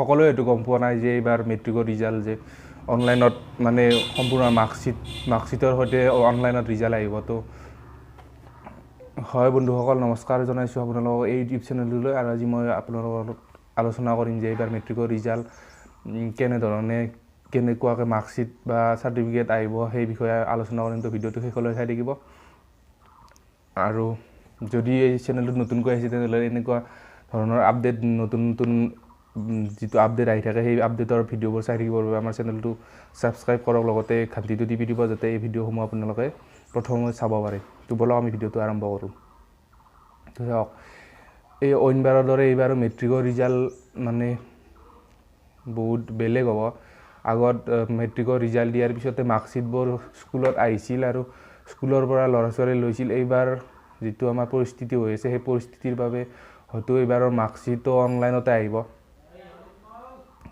সকলোৱে এইটো গম পোৱা নাই যে এইবাৰ মেট্ৰিকৰ ৰিজাল্ট যে অনলাইনত মানে সম্পূৰ্ণ মাৰ্কশ্বিটৰ সৈতে অনলাইনত ৰিজাল্ট আহিব। তো হয় বন্ধুসকল, নমস্কাৰ জনাইছোঁ আপোনালোকক এই ইউটিউব চেনেলটোলৈ। আৰু আজি মই আপোনালোকৰ লগত আলোচনা কৰিম যে এইবাৰ মেট্ৰিকৰ ৰিজাল্ট কেনেকুৱাকৈ মাৰ্কশ্বিট বা চাৰ্টিফিকেট আহিব সেই বিষয়ে আলোচনা কৰিম। তো ভিডিঅ'টো শেষলৈ চাই থাকিব। আৰু যদি এই চেনেলটোত নতুনকৈ আহিছে তেনেহ'লে এনেকুৱা ধৰণৰ আপডেট নতুন যিটো আপডেট আহি থাকে সেই আপডেটৰ ভিডিঅ'বোৰ চাই থাকিবৰ বাবে আমাৰ চেনেলটো ছাবস্ক্ৰাইব কৰক, লগতে ঘণ্টিটো টিপি দিব যাতে এই ভিডিঅ'সমূহ আপোনালোকে প্ৰথমে চাব পাৰে। তো বলক আমি ভিডিঅ'টো আৰম্ভ কৰোঁ। তো চাওক, এই অইনবাৰৰ দৰে এইবাৰো মেট্ৰিকৰ ৰিজাল্ট মানে বহুত বেলেগ হ'ব। আগত মেট্ৰিকৰ ৰিজাল্ট দিয়াৰ পিছতে মাৰ্কশ্বিটবোৰ স্কুলত আহিছিল আৰু স্কুলৰ পৰা ল'ৰা ছোৱালী লৈছিল। এইবাৰ যিটো আমাৰ পৰিস্থিতি হৈ আছে সেই পৰিস্থিতিৰ বাবে হয়তো এইবাৰৰ মাৰ্কশ্বিটো অনলাইনতে আহিব।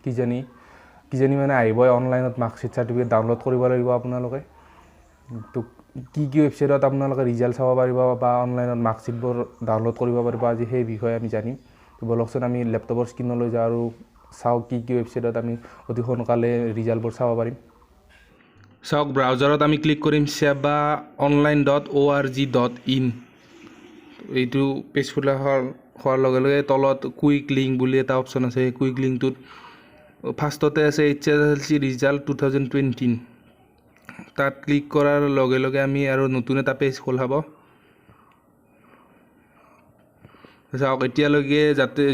কিজানি মানে আহিবই অনলাইনত মাৰ্কশ্বিট চাৰ্টিফিকেট ডাউনলোড কৰিব লাগিব আপোনালোকে। তো কি ৱেবছাইটত আপোনালোকে ৰিজাল্ট চাব পাৰিব বা অনলাইনত মাৰ্কশ্বিটবোৰ ডাউনলোড কৰিব পাৰিব, আজি সেই বিষয়ে আমি জানিম। তো বলকচোন আমি লেপটপৰ স্ক্ৰীনলৈ যাওঁ আৰু চাওক কি ৱেবছাইটত আমি অতি সোনকালে ৰিজাল্টবোৰ চাব পাৰিম। চাওক, ব্ৰাউজাৰত আমি ক্লিক কৰিম sebaonline.org.in। এইটো পেজ খোলা হোৱাৰ লগে লগে তলত কুইক লিংক বুলি এটা অপশ্যন আছে। সেই কুইক লিংকটোত ফাৰ্ষ্টতে আছে HSLC ৰিজাল্ট 2020। তাত ক্লিক কৰাৰ লগে লগে আমি আৰু নতুন এটা পেজ খোলাব। চাওক, এতিয়ালৈকে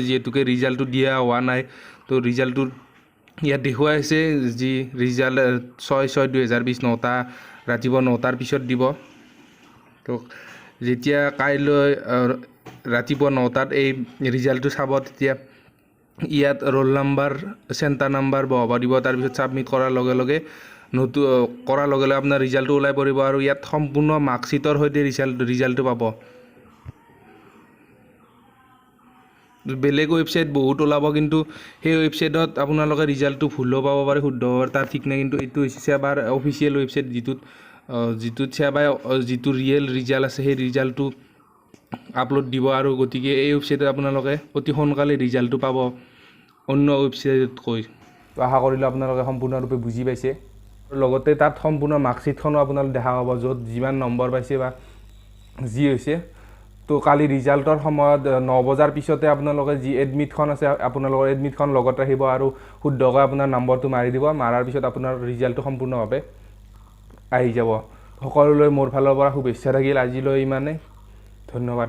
যিহেতুকে ৰিজাল্টটো দিয়া হোৱা নাই, তো ৰিজাল্টটোত ইয়াত দেখুৱাই আছে যি ৰিজাল্ট 6/6/2020 ৰাতিপুৱা 9টাৰ পিছত দিব। তো যেতিয়া কাইলৈ ৰাতিপুৱা 9টাত এই ৰিজাল্টটো চাব, তেতিয়া ইয়াত ৰোল নাম্বাৰ, চেণ্টাৰ নাম্বাৰ বহাব দিব। তাৰপিছত ছাবমিট কৰাৰ লগে লগে আপোনাৰ ৰিজাল্টটো ওলাই পৰিব আৰু ইয়াত সম্পূৰ্ণ মাৰ্কশ্বিটৰ সৈতে ৰিজাল্টটো পাব। বেলেগ ৱেবছাইট বহুত ওলাব, কিন্তু সেই ৱেবছাইটত আপোনালোকে ৰিজাল্টটো ভুলো পাব পাৰে, শুদ্ধ হ'ব পাৰে, তাৰ ঠিক নাই। কিন্তু এইটো হৈছে সেবাৰ অফিচিয়েল ৱেবছাইট, যিটোত সেবাই যিটো ৰিয়েল ৰিজাল্ট আছে সেই ৰিজাল্টটো আপলোড দিব। আৰু গতিকে এই ৱেবছাইটত আপোনালোকে অতি সোনকালে ৰিজাল্টটো পাব অন্য ৱেবছাইটতকৈ। তো আশা কৰিলোঁ আপোনালোকে সম্পূৰ্ণৰূপে বুজি পাইছে। লগতে তাত সম্পূৰ্ণ মাৰ্কশ্বিটখনো আপোনালোকে দেখা পাব, য'ত যিমান নম্বৰ পাইছে বা যি হৈছে। তো কালি ৰিজাল্টৰ সময়ত 9 বজাৰ পিছতে আপোনালোকে যি এডমিটখন আছে আপোনালোকৰ এডমিটখন লগত ৰাখিব আৰু শুদ্ধকৈ আপোনাৰ নম্বৰটো মাৰি দিব। মাৰাৰ পিছত আপোনাৰ ৰিজাল্টটো সম্পূৰ্ণভাৱে আহি যাব। সকলোলৈ মোৰ ফালৰ পৰা শুভেচ্ছা থাকিল। আজিলৈ ইমানেই, ধন্যবাদ।